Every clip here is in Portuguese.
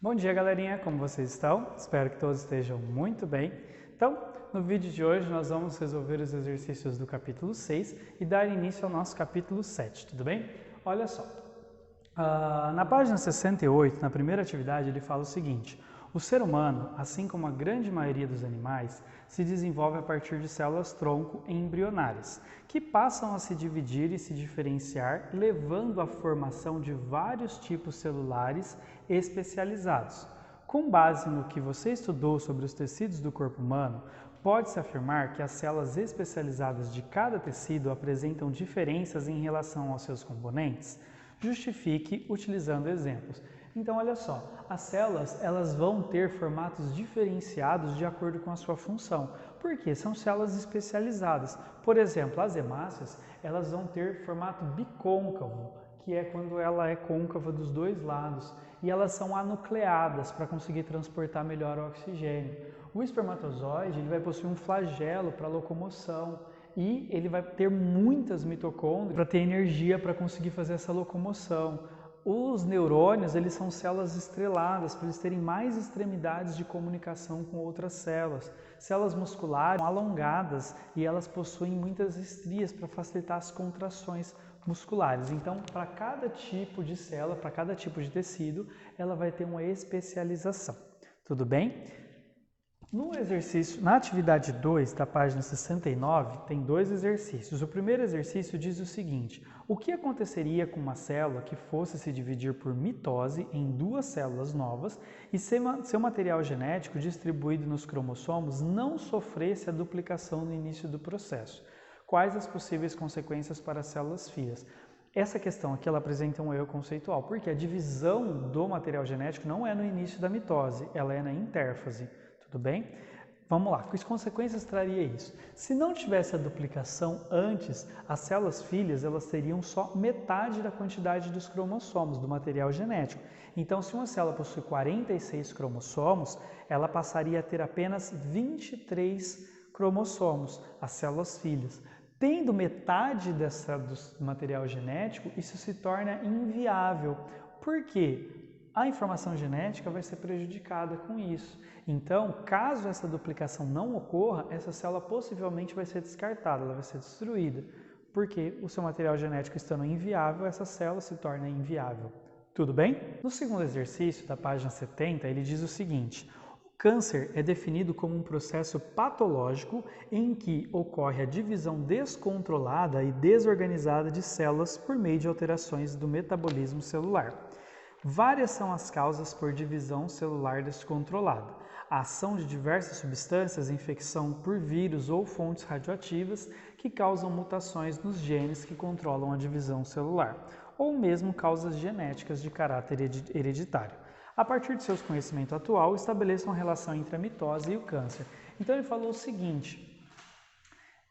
Bom dia, galerinha, como vocês estão? Espero que todos estejam muito bem. Então, no vídeo de hoje nós vamos resolver os exercícios do capítulo 6 e dar início ao nosso capítulo 7, tudo bem? Olha só, na página 68, na primeira atividade, ele fala o seguinte: o ser humano, assim como a grande maioria dos animais, se desenvolve a partir de células-tronco embrionárias, que passam a se dividir e se diferenciar, levando à formação de vários tipos celulares especializados. Com base no que você estudou sobre os tecidos do corpo humano, pode-se afirmar que as células especializadas de cada tecido apresentam diferenças em relação aos seus componentes? Justifique utilizando exemplos. Então, olha só, as células elas vão ter formatos diferenciados de acordo com a sua função, porque são células especializadas. Por exemplo, as hemácias elas vão ter formato bicôncavo, que é quando ela é côncava dos dois lados, e elas são anucleadas para conseguir transportar melhor o oxigênio. O espermatozoide ele vai possuir um flagelo para locomoção, e ele vai ter muitas mitocôndrias para ter energia para conseguir fazer essa locomoção. Os neurônios, eles são células estreladas, para eles terem mais extremidades de comunicação com outras células. Células musculares são alongadas e elas possuem muitas estrias para facilitar as contrações musculares. Então, para cada tipo de célula, para cada tipo de tecido, ela vai ter uma especialização. Tudo bem? No exercício, na atividade 2 da página 69, tem dois exercícios. O primeiro exercício diz o seguinte: o que aconteceria com uma célula que fosse se dividir por mitose em duas células novas e seu material genético distribuído nos cromossomos não sofresse a duplicação no início do processo? Quais as possíveis consequências para as células filhas? Essa questão aqui ela apresenta um erro conceitual, porque a divisão do material genético não é no início da mitose, ela é na intérfase. Tudo bem? Vamos lá, que consequências traria isso? Se não tivesse a duplicação antes, as células filhas elas teriam só metade da quantidade dos cromossomos, do material genético. Então, se uma célula possui 46 cromossomos, ela passaria a ter apenas 23 cromossomos, as células filhas. Tendo metade do material genético, isso se torna inviável. Por quê? A informação genética vai ser prejudicada com isso. Então, caso essa duplicação não ocorra, essa célula possivelmente vai ser descartada, ela vai ser destruída, porque o seu material genético estando inviável, essa célula se torna inviável. Tudo bem? No segundo exercício, da página 70, ele diz o seguinte: o câncer é definido como um processo patológico em que ocorre a divisão descontrolada e desorganizada de células por meio de alterações do metabolismo celular. Várias são as causas por divisão celular descontrolada: a ação de diversas substâncias, infecção por vírus ou fontes radioativas que causam mutações nos genes que controlam a divisão celular, ou mesmo causas genéticas de caráter hereditário. A partir de seus conhecimentos atual, estabeleçam a relação entre a mitose e o câncer. Então ele falou o seguinte: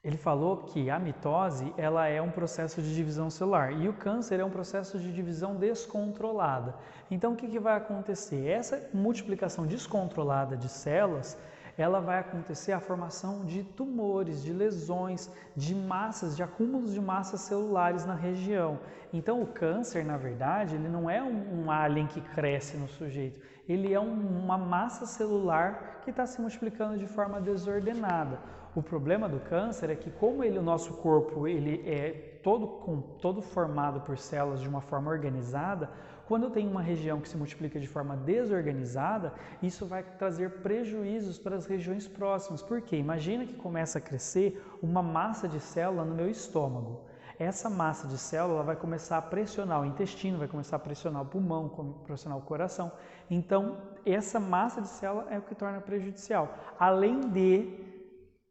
ele falou que a mitose ela é um processo de divisão celular e o câncer é um processo de divisão descontrolada. Então, o que vai acontecer? Essa multiplicação descontrolada de células, ela vai acontecer a formação de tumores, de lesões, de massas, de acúmulos de massas celulares na região. Então, o câncer, na verdade, ele não é um alien que cresce no sujeito, ele é uma massa celular que está se multiplicando de forma desordenada. O problema do câncer é que, como o nosso corpo ele é todo formado por células de uma forma organizada, quando tem uma região que se multiplica de forma desorganizada, isso vai trazer prejuízos para as regiões próximas. Por quê? Imagina que começa a crescer uma massa de célula no meu estômago. Essa massa de célula vai começar a pressionar o intestino, vai começar a pressionar o pulmão, pressionar o coração. Então, essa massa de célula é o que torna prejudicial. Além de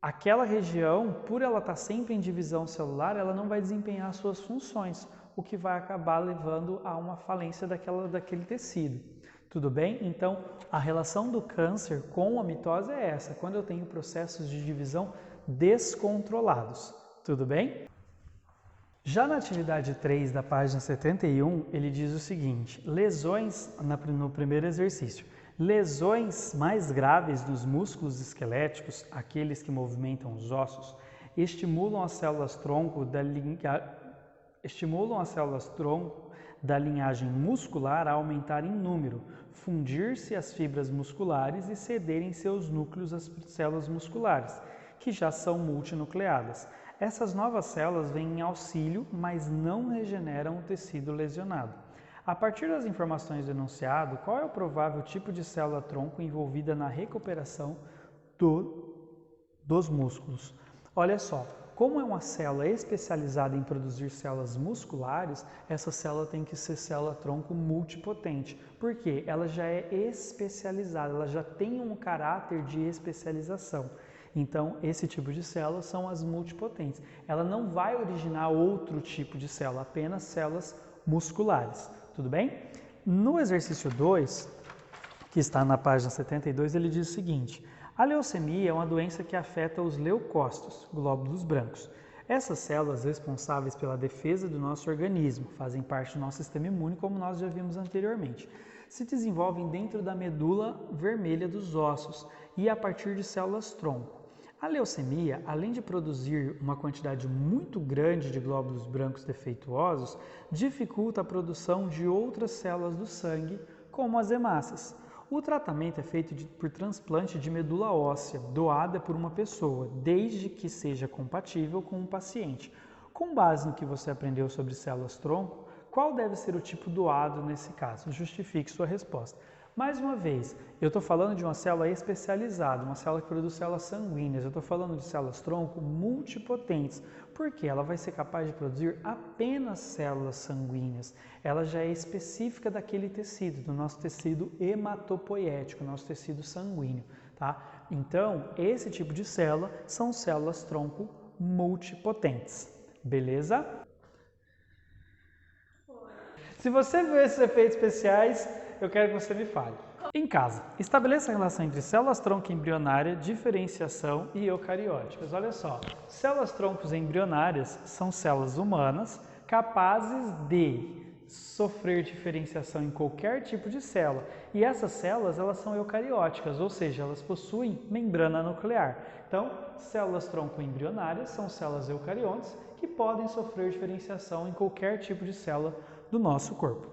aquela região, por ela estar sempre em divisão celular, ela não vai desempenhar suas funções, o que vai acabar levando a uma falência daquele tecido. Tudo bem? Então, a relação do câncer com a mitose é essa, quando eu tenho processos de divisão descontrolados. Tudo bem? Já na atividade 3 da página 71, ele diz o seguinte: lesões, no primeiro exercício, lesões mais graves nos músculos esqueléticos, aqueles que movimentam os ossos, estimulam as células-tronco da linhagem muscular a aumentar em número, fundir-se as fibras musculares e cederem seus núcleos às células musculares, que já são multinucleadas. Essas novas células vêm em auxílio, mas não regeneram o tecido lesionado. A partir das informações do enunciado, qual é o provável tipo de célula-tronco envolvida na recuperação dos músculos? Olha só, como é uma célula especializada em produzir células musculares, essa célula tem que ser célula-tronco multipotente, porque ela já é especializada, ela já tem um caráter de especialização. Então, esse tipo de células são as multipotentes. Ela não vai originar outro tipo de célula, apenas células musculares. Tudo bem? No exercício 2, que está na página 72, ele diz o seguinte: a leucemia é uma doença que afeta os leucócitos, glóbulos brancos. Essas células responsáveis pela defesa do nosso organismo, fazem parte do nosso sistema imune, como nós já vimos anteriormente. Se desenvolvem dentro da medula vermelha dos ossos e a partir de células-tronco. A leucemia, além de produzir uma quantidade muito grande de glóbulos brancos defeituosos, dificulta a produção de outras células do sangue, como as hemácias. O tratamento é feito por transplante de medula óssea, doada por uma pessoa, desde que seja compatível com o paciente. Com base no que você aprendeu sobre células-tronco, qual deve ser o tipo doado nesse caso? Justifique sua resposta. Mais uma vez, eu estou falando de uma célula especializada, uma célula que produz células sanguíneas. Eu estou falando de células-tronco multipotentes, porque ela vai ser capaz de produzir apenas células sanguíneas. Ela já é específica daquele tecido, do nosso tecido hematopoético, nosso tecido sanguíneo. Tá? Então, esse tipo de célula são células-tronco multipotentes. Beleza? Se você viu esses efeitos especiais, eu quero que você me fale. Em casa, estabeleça a relação entre células-tronco embrionária, diferenciação e eucarióticas. Olha só, células-troncos embrionárias são células humanas capazes de sofrer diferenciação em qualquer tipo de célula. E essas células, elas são eucarióticas, ou seja, elas possuem membrana nuclear. Então, células-tronco embrionárias são células eucariontes que podem sofrer diferenciação em qualquer tipo de célula do nosso corpo.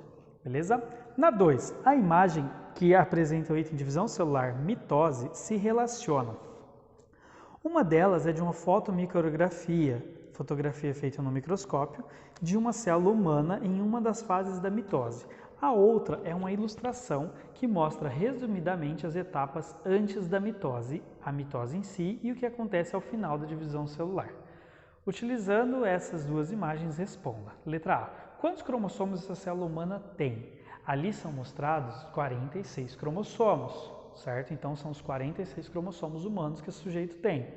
Beleza? Na 2, a imagem que apresenta o item divisão celular mitose se relacionam. Uma delas é de uma fotomicrografia, fotografia feita no microscópio, de uma célula humana em uma das fases da mitose. A outra é uma ilustração que mostra resumidamente as etapas antes da mitose, a mitose em si e o que acontece ao final da divisão celular. Utilizando essas duas imagens, responda. Letra A. Quantos cromossomos essa célula humana tem? Ali são mostrados 46 cromossomos, certo? Então, são os 46 cromossomos humanos que esse sujeito tem.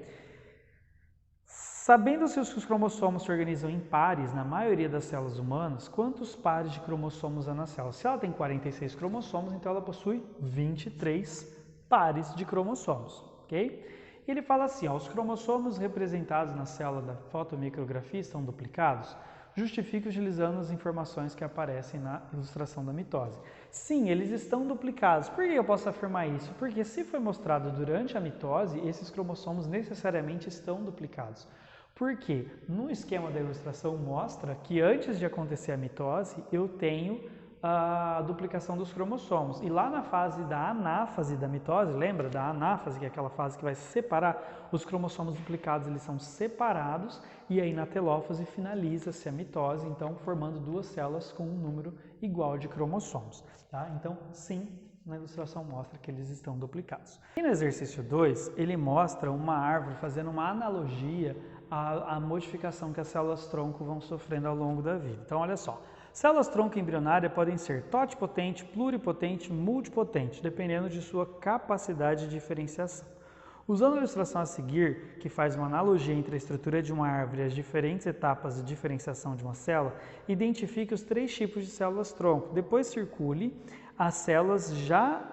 Sabendo-se que os cromossomos se organizam em pares na maioria das células humanas, quantos pares de cromossomos há na célula? Se ela tem 46 cromossomos, então ela possui 23 pares de cromossomos, ok? Ele fala assim, ó, os cromossomos representados na célula da fotomicrografia estão duplicados? Justifique utilizando as informações que aparecem na ilustração da mitose. Sim, eles estão duplicados. Por que eu posso afirmar isso? Porque se foi mostrado durante a mitose, esses cromossomos necessariamente estão duplicados. Porque no esquema da ilustração mostra que antes de acontecer a mitose, eu tenho a duplicação dos cromossomos. E lá na fase da anáfase da mitose, lembra da anáfase, que é aquela fase que vai separar os cromossomos duplicados, eles são separados e aí na telófase finaliza-se a mitose, então formando duas células com um número igual de cromossomos. Tá? Então, sim, na ilustração mostra que eles estão duplicados. E no exercício 2, ele mostra uma árvore fazendo uma analogia à modificação que as células-tronco vão sofrendo ao longo da vida. Então, olha só. Células-tronco embrionária podem ser totipotente, pluripotente, multipotente, dependendo de sua capacidade de diferenciação. Usando a ilustração a seguir, que faz uma analogia entre a estrutura de uma árvore e as diferentes etapas de diferenciação de uma célula, identifique os 3 tipos de células-tronco. Depois circule as células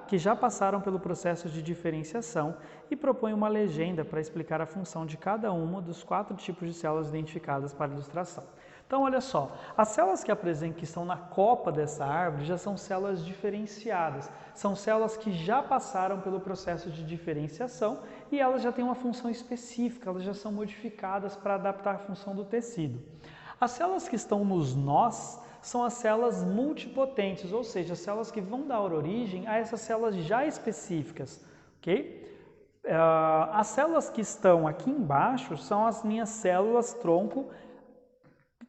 que já passaram pelo processo de diferenciação e propõe uma legenda para explicar a função de cada uma dos 4 tipos de células identificadas para a ilustração. Então, olha só, as células que estão na copa dessa árvore já são células diferenciadas, são células que já passaram pelo processo de diferenciação e elas já têm uma função específica, elas já são modificadas para adaptar a função do tecido. As células que estão nos nós são as células multipotentes, ou seja, as células que vão dar origem a essas células já específicas, ok? As células que estão aqui embaixo são as minhas células tronco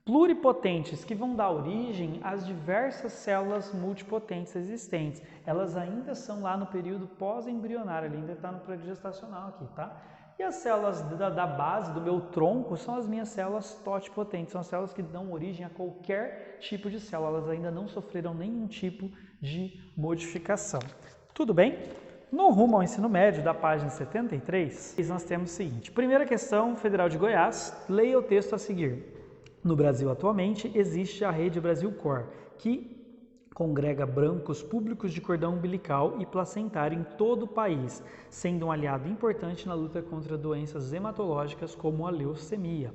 pluripotentes, que vão dar origem às diversas células multipotentes existentes. Elas ainda são lá no período pós-embrionário, ele ainda está no período gestacional aqui, tá? E as células da base do meu tronco são as minhas células totipotentes, são as células que dão origem a qualquer tipo de célula, elas ainda não sofreram nenhum tipo de modificação. Tudo bem? No rumo ao ensino médio, da página 73, nós temos o seguinte. Primeira questão, Federal de Goiás, leia o texto a seguir. No Brasil atualmente existe a Rede Brasil Cor, que congrega brancos públicos de cordão umbilical e placentário em todo o país, sendo um aliado importante na luta contra doenças hematológicas como a leucemia.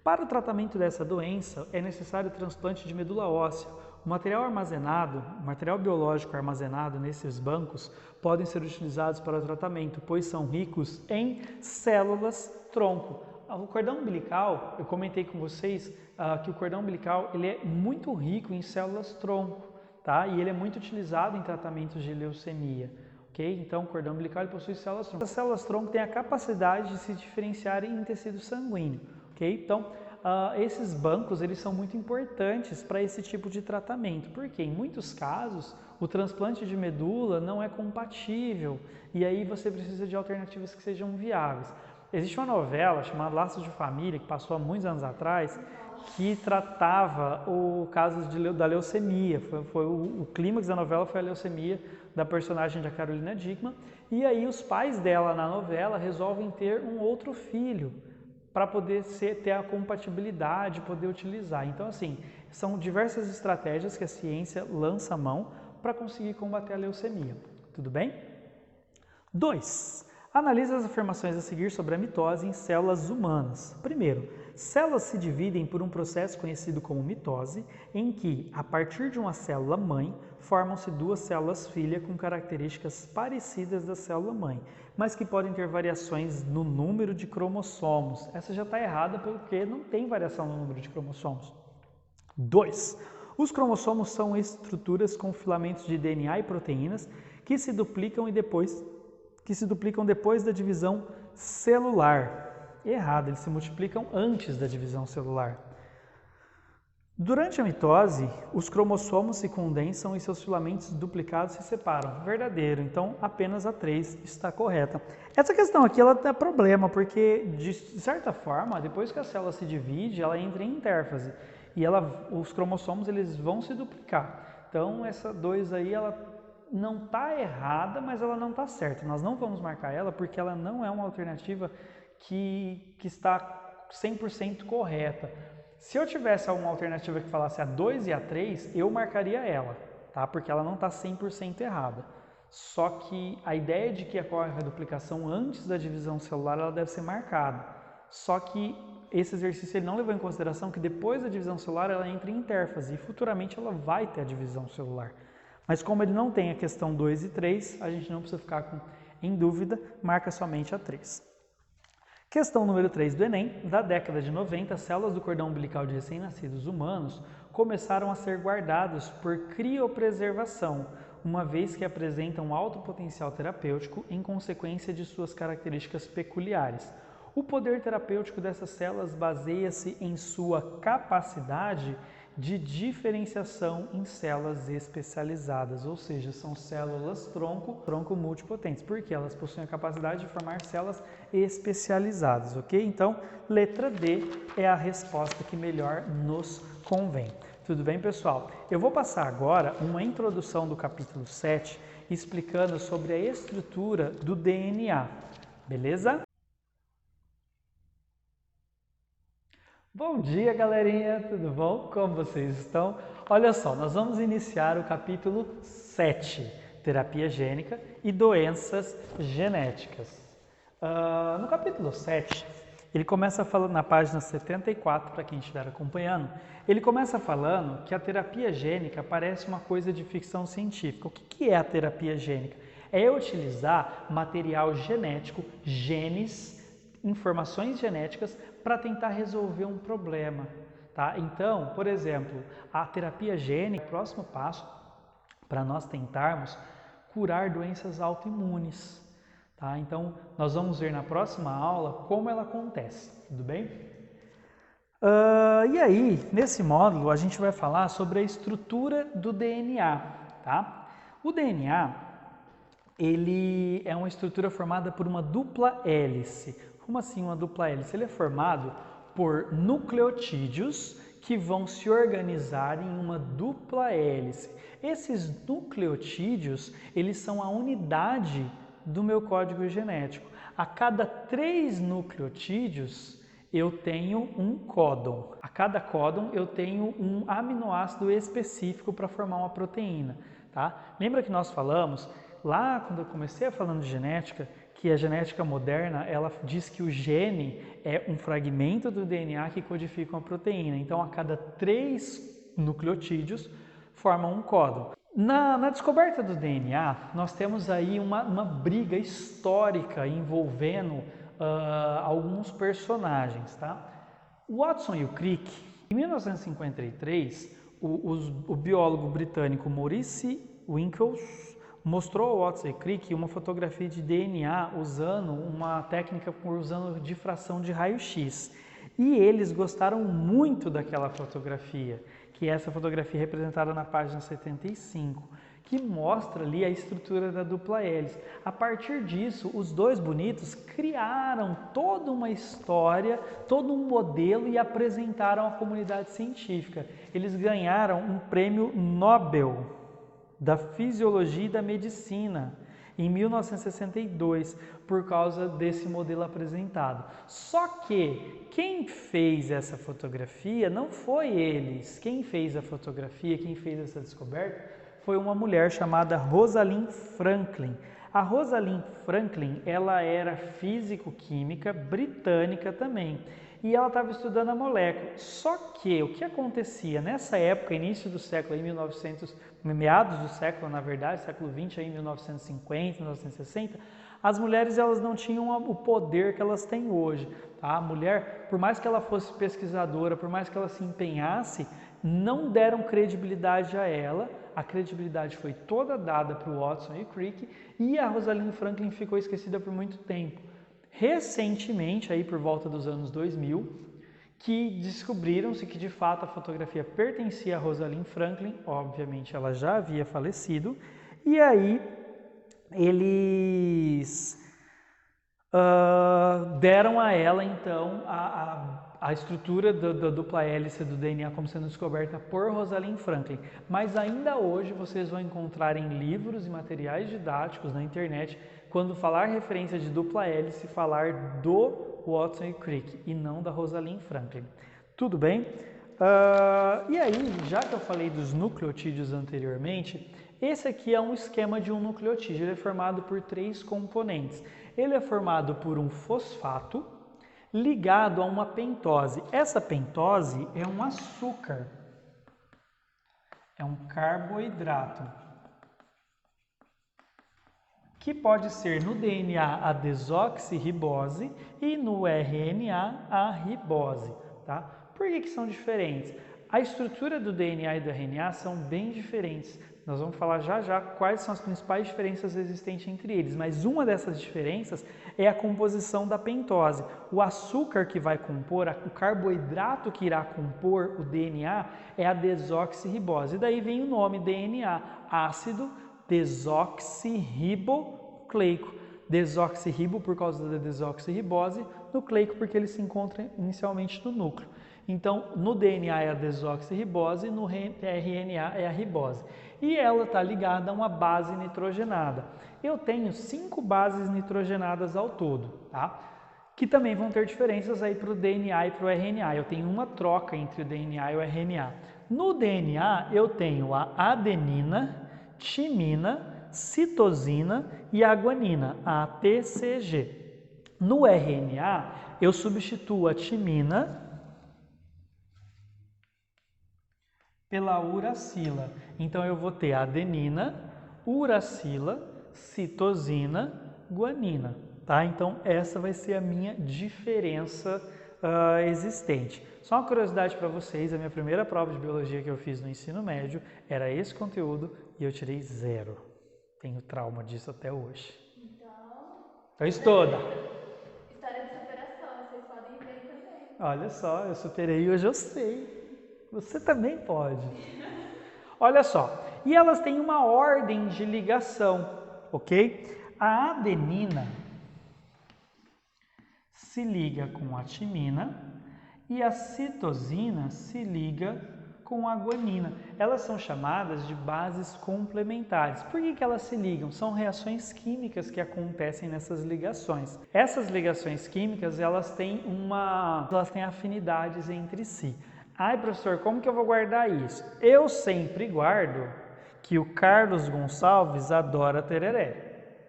Para o tratamento dessa doença, é necessário o transplante de medula óssea. O material biológico armazenado nesses bancos podem ser utilizados para o tratamento, pois são ricos em células tronco. O cordão umbilical, eu comentei com vocês que o cordão umbilical ele é muito rico em células tronco, tá? E ele é muito utilizado em tratamentos de leucemia, ok? Então, o cordão umbilical ele possui células tronco. As células tronco têm a capacidade de se diferenciarem em tecido sanguíneo, ok? Então, esses bancos eles são muito importantes para esse tipo de tratamento, porque em muitos casos o transplante de medula não é compatível e aí você precisa de alternativas que sejam viáveis. Existe uma novela chamada Laços de Família, que passou há muitos anos atrás, que tratava o caso da leucemia. O clímax da novela foi a leucemia da personagem da Carolina Dickmann. E aí os pais dela na novela resolvem ter um outro filho para poder ter a compatibilidade, poder utilizar. Então, assim, são diversas estratégias que a ciência lança a mão para conseguir combater a leucemia. Tudo bem? 2. Analise as afirmações a seguir sobre a mitose em células humanas. Primeiro, células se dividem por um processo conhecido como mitose, em que, a partir de uma célula mãe, formam-se duas células filha com características parecidas da célula mãe, mas que podem ter variações no número de cromossomos. Essa já está errada porque não tem variação no número de cromossomos. 2. Os cromossomos são estruturas com filamentos de DNA e proteínas que se duplicam depois da divisão celular. Errado, eles se multiplicam antes da divisão celular. Durante a mitose, os cromossomos se condensam e seus filamentos duplicados se separam. Verdadeiro, então apenas a 3 está correta. Essa questão aqui ela dá problema, porque de certa forma, depois que a célula se divide, ela entra em intérfase e os cromossomos eles vão se duplicar. Então essa 2 aí, ela não está errada, mas ela não está certa. Nós não vamos marcar ela porque ela não é uma alternativa que está 100% correta. Se eu tivesse alguma alternativa que falasse a 2 e a 3, eu marcaria ela, tá? Porque ela não está 100% errada. Só que a ideia de que ocorre a duplicação antes da divisão celular, ela deve ser marcada. Só que esse exercício ele não levou em consideração que depois da divisão celular ela entra em intérfase e futuramente ela vai ter a divisão celular. Mas como ele não tem a questão 2 e 3, a gente não precisa ficar em dúvida, marca somente a 3. Questão número 3 do Enem. Da década de 90, células do cordão umbilical de recém-nascidos humanos começaram a ser guardadas por criopreservação, uma vez que apresentam alto potencial terapêutico em consequência de suas características peculiares. O poder terapêutico dessas células baseia-se em sua capacidade de diferenciação em células especializadas, ou seja, são células tronco multipotentes, porque elas possuem a capacidade de formar células especializadas, ok? Então, letra D é a resposta que melhor nos convém. Tudo bem, pessoal? Eu vou passar agora uma introdução do capítulo 7, explicando sobre a estrutura do DNA, beleza? Bom dia, galerinha, tudo bom? Como vocês estão? Olha só, nós vamos iniciar o capítulo 7, terapia gênica e doenças genéticas. No capítulo 7, ele começa falando, na página 74, para quem estiver acompanhando, ele começa falando que a terapia gênica parece uma coisa de ficção científica. O que é a terapia gênica? É utilizar material genético, genes, informações genéticas, para tentar resolver um problema. tá? Então, por exemplo, a terapia gênica é o próximo passo para nós tentarmos curar doenças autoimunes, tá? Então, nós vamos ver na próxima aula como ela acontece, tudo bem? E aí, nesse módulo, a gente vai falar sobre a estrutura do DNA, tá? O DNA, ele é uma estrutura formada por uma dupla hélice. Como assim uma dupla hélice? Ele é formado por nucleotídeos que vão se organizar em uma dupla hélice. Esses nucleotídeos, eles são a unidade do meu código genético. A cada 3 nucleotídeos, eu tenho um códon. A cada códon eu tenho um aminoácido específico para formar uma proteína, tá? Lembra que nós falamos, lá quando eu comecei falando de genética, que a genética moderna, ela diz que o gene é um fragmento do DNA que codifica uma proteína. Então, a cada 3 nucleotídeos, formam um códon. Na descoberta do DNA, nós temos aí uma briga histórica envolvendo alguns personagens, tá? O Watson e o Crick, em 1953, o biólogo britânico Maurice Wilkins mostrou ao Watson e Crick uma fotografia de DNA usando uma técnica usando difração de raio-x. E eles gostaram muito daquela fotografia, que é essa fotografia representada na página 75, que mostra ali a estrutura da dupla hélice. A partir disso, os dois bonitos criaram toda uma história, todo um modelo e apresentaram à comunidade científica. Eles ganharam um prêmio Nobel da Fisiologia e da Medicina em 1962, por causa desse modelo apresentado. Só que quem fez essa fotografia não foi eles. Quem fez a fotografia, quem fez essa descoberta, foi uma mulher chamada Rosalind Franklin. A Rosalind Franklin, ela era físico-química britânica também. E ela estava estudando a molécula. Só que o que acontecia nessa época, início do século, em 1900, meados do século, na verdade, século 20, em 1950, 1960, as mulheres elas não tinham o poder que elas têm hoje. Tá? A mulher, por mais que ela fosse pesquisadora, por mais que ela se empenhasse, não deram credibilidade a ela. A credibilidade foi toda dada para o Watson e Crick e a Rosalind Franklin ficou esquecida por muito tempo. Recentemente, aí por volta dos anos 2000, que descobriram-se que de fato a fotografia pertencia a Rosalind Franklin, obviamente ela já havia falecido, e aí eles deram a ela então a estrutura da dupla hélice do DNA como sendo descoberta por Rosalind Franklin. Mas ainda hoje vocês vão encontrar em livros e materiais didáticos na internet, quando falar referência de dupla hélice, falar do Watson e Crick e não da Rosalind Franklin. Tudo bem? E aí, já que eu falei dos nucleotídeos anteriormente, esse aqui é um esquema de um nucleotídeo. Ele é formado por 3 componentes. Ele é formado por um fosfato ligado a uma pentose. Essa pentose é um açúcar, é um carboidrato, que pode ser no DNA a desoxirribose e no RNA a ribose. Tá? Por que são diferentes? A estrutura do DNA e do RNA são bem diferentes. Nós vamos falar já quais são as principais diferenças existentes entre eles, mas uma dessas diferenças é a composição da pentose. O açúcar que vai compor, o carboidrato que irá compor o DNA é a desoxirribose. E daí vem o nome DNA, ácido desoxirribonucleico. Desoxirribo por causa da desoxirribose, nucleico porque ele se encontra inicialmente no núcleo. Então, no DNA é a desoxirribose, no RNA é a ribose. E ela está ligada a uma base nitrogenada. Eu tenho 5 bases nitrogenadas ao todo, tá? Que também vão ter diferenças aí para o DNA e para o RNA. Eu tenho uma troca entre o DNA e o RNA. No DNA, eu tenho a adenina, timina, citosina e a guanina, a ATCG. No RNA, eu substituo a timina pela uracila. Então, eu vou ter adenina, uracila, citosina, guanina. Tá? Então, essa vai ser a minha diferença existente. Só uma curiosidade para vocês, a minha primeira prova de biologia que eu fiz no ensino médio era esse conteúdo e eu tirei 0. Tenho trauma disso até hoje. Então estuda! História de superação, vocês podem ver também. Olha só, eu superei e hoje eu sei. Você também pode. Olha só, e elas têm uma ordem de ligação, ok? A adenina se liga com a timina e a citosina se liga com a guanina. Elas são chamadas de bases complementares. Por que elas se ligam? São reações químicas que acontecem nessas ligações. Essas ligações químicas, elas têm afinidades entre si. Ai, professor, como que eu vou guardar isso? Eu sempre guardo que o Carlos Gonçalves adora tereré.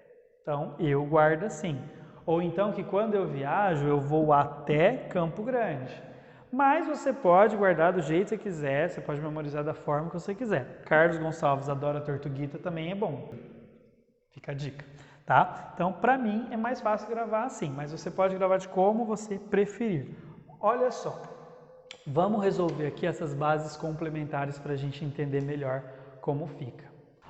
Então, eu guardo assim. Ou então que quando eu viajo, eu vou até Campo Grande. Mas você pode guardar do jeito que você quiser, você pode memorizar da forma que você quiser. Carlos Gonçalves adora tortuguita, também é bom. Fica a dica, tá? Então, para mim, é mais fácil gravar assim, mas você pode gravar de como você preferir. Olha só, vamos resolver aqui essas bases complementares para a gente entender melhor como fica.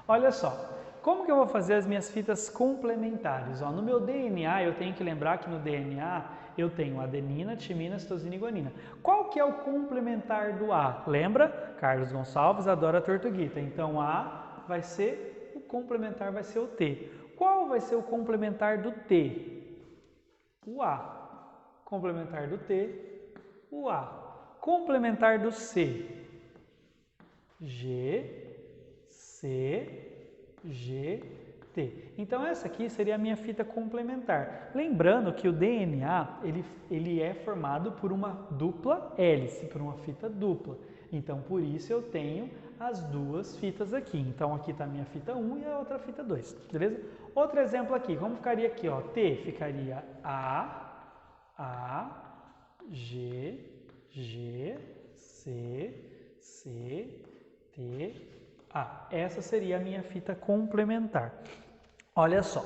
Olha só. Como que eu vou fazer as minhas fitas complementares? Ó, no meu DNA, eu tenho que lembrar que no DNA eu tenho adenina, timina, citosina e guanina. Qual que é o complementar do A? Lembra? Carlos Gonçalves adora tortuguita. Então, A vai ser, o complementar vai ser o T. Qual vai ser o complementar do T? O A. Complementar do T, o A. Complementar do C? G, C, G, T. Então essa aqui seria a minha fita complementar. Lembrando que o DNA ele é formado por uma dupla hélice, por uma fita dupla. Então por isso eu tenho as duas fitas aqui. Então aqui está a minha fita 1 e a outra fita 2, beleza? Outro exemplo aqui, como ficaria aqui? Ó? T ficaria A, G, G, C, T, essa seria a minha fita complementar. Olha só,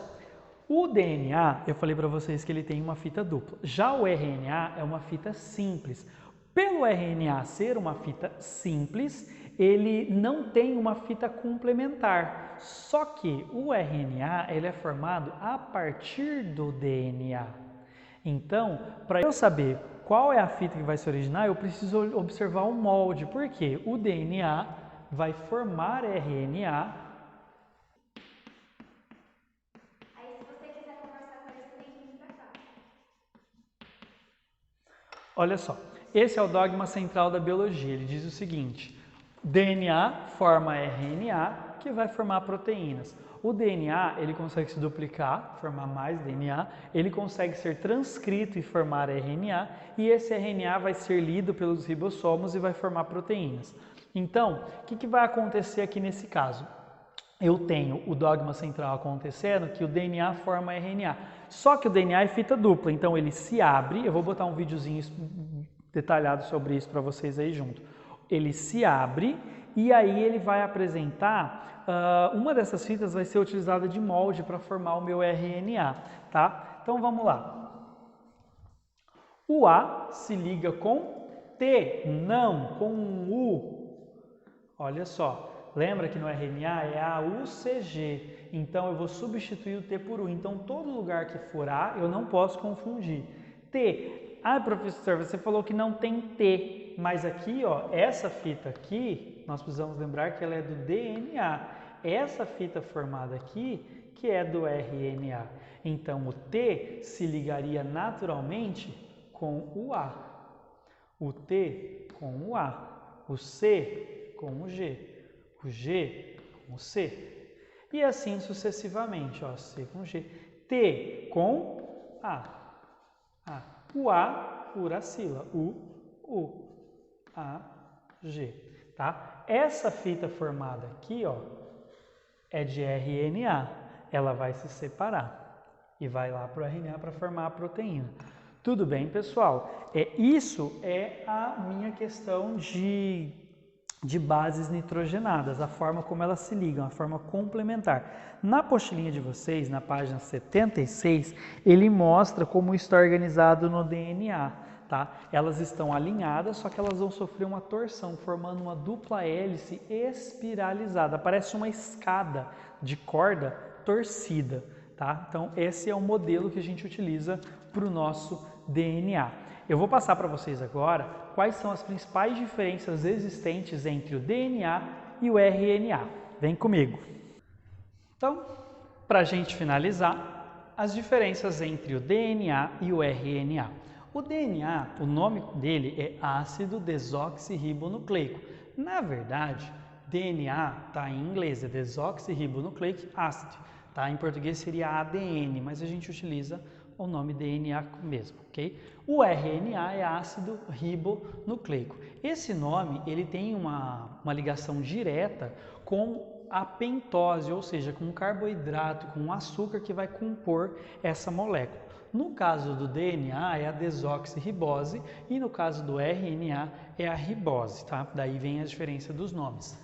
o DNA, eu falei para vocês que ele tem uma fita dupla. Já o RNA é uma fita simples. Pelo RNA ser uma fita simples, ele não tem uma fita complementar. Só que o RNA ele é formado a partir do DNA. Então, para eu saber qual é a fita que vai se originar, eu preciso observar o molde. Por quê? O DNA vai formar RNA. Aí, se você quiser conversar com eles, você tem que vir pra cá. Olha só, esse é o dogma central da biologia. Ele diz o seguinte: DNA forma RNA, que vai formar proteínas. O DNA, ele consegue se duplicar, formar mais DNA, ele consegue ser transcrito e formar RNA, e esse RNA vai ser lido pelos ribossomos e vai formar proteínas. Então, o que vai acontecer aqui nesse caso? Eu tenho o dogma central acontecendo que o DNA forma RNA. Só que o DNA é fita dupla, então ele se abre. Eu vou botar um videozinho detalhado sobre isso para vocês aí junto. Ele se abre e aí ele vai apresentar, uma dessas fitas vai ser utilizada de molde para formar o meu RNA, tá? Então vamos lá. O A se liga com T, não, com U. Olha só, lembra que no RNA é AUCG, então eu vou substituir o T por U. Então, todo lugar que for A, eu não posso confundir. T, professor, você falou que não tem T, mas aqui, ó, essa fita aqui, nós precisamos lembrar que ela é do DNA. Essa fita formada aqui, que é do RNA. Então, o T se ligaria naturalmente com o A. O T com o A. O C com o G com o C, e assim sucessivamente, ó, C com G, T com A, o A, uracila, U, A, G, tá? Essa fita formada aqui, ó, é de RNA, ela vai se separar e vai lá para o RNA para formar a proteína. Tudo bem, pessoal? Isso é a minha questão de bases nitrogenadas, a forma como elas se ligam, a forma complementar. Na apostilinha de vocês, na página 76, ele mostra como isso está organizado no DNA, tá? Elas estão alinhadas, só que elas vão sofrer uma torção, formando uma dupla hélice espiralizada. Parece uma escada de corda torcida, tá? Então, esse é o modelo que a gente utiliza para o nosso DNA. Eu vou passar para vocês agora quais são as principais diferenças existentes entre o DNA e o RNA. Vem comigo! Então, para a gente finalizar, as diferenças entre o DNA e o RNA. O DNA, o nome dele é ácido desoxirribonucleico. Na verdade, DNA está em inglês, é desoxyribonucleic acid. Tá? Em português seria ADN, mas a gente utiliza o nome DNA mesmo, ok? O RNA é ácido ribonucleico. Esse nome ele tem uma ligação direta com a pentose, ou seja, com o carboidrato, com o açúcar que vai compor essa molécula. No caso do DNA é a desoxirribose e no caso do RNA é a ribose, tá? Daí vem a diferença dos nomes.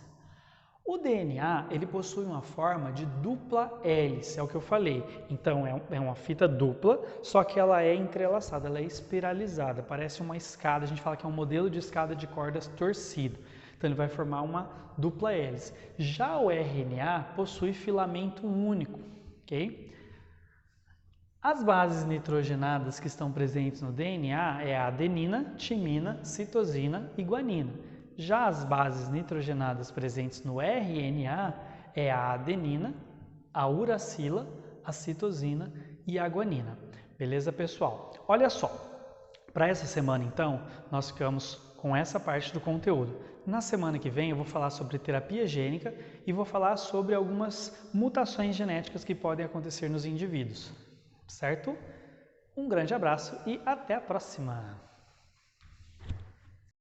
O DNA ele possui uma forma de dupla hélice, é o que eu falei. Então é uma fita dupla, só que ela é entrelaçada, ela é espiralizada, parece uma escada. A gente fala que é um modelo de escada de cordas torcido. Então ele vai formar uma dupla hélice. Já o RNA possui filamento único, ok? As bases nitrogenadas que estão presentes no DNA é a adenina, timina, citosina e guanina. Já as bases nitrogenadas presentes no RNA é a adenina, a uracila, a citosina e a guanina. Beleza, pessoal? Olha só, para essa semana então, nós ficamos com essa parte do conteúdo. Na semana que vem eu vou falar sobre terapia gênica e vou falar sobre algumas mutações genéticas que podem acontecer nos indivíduos. Certo? Um grande abraço e até a próxima!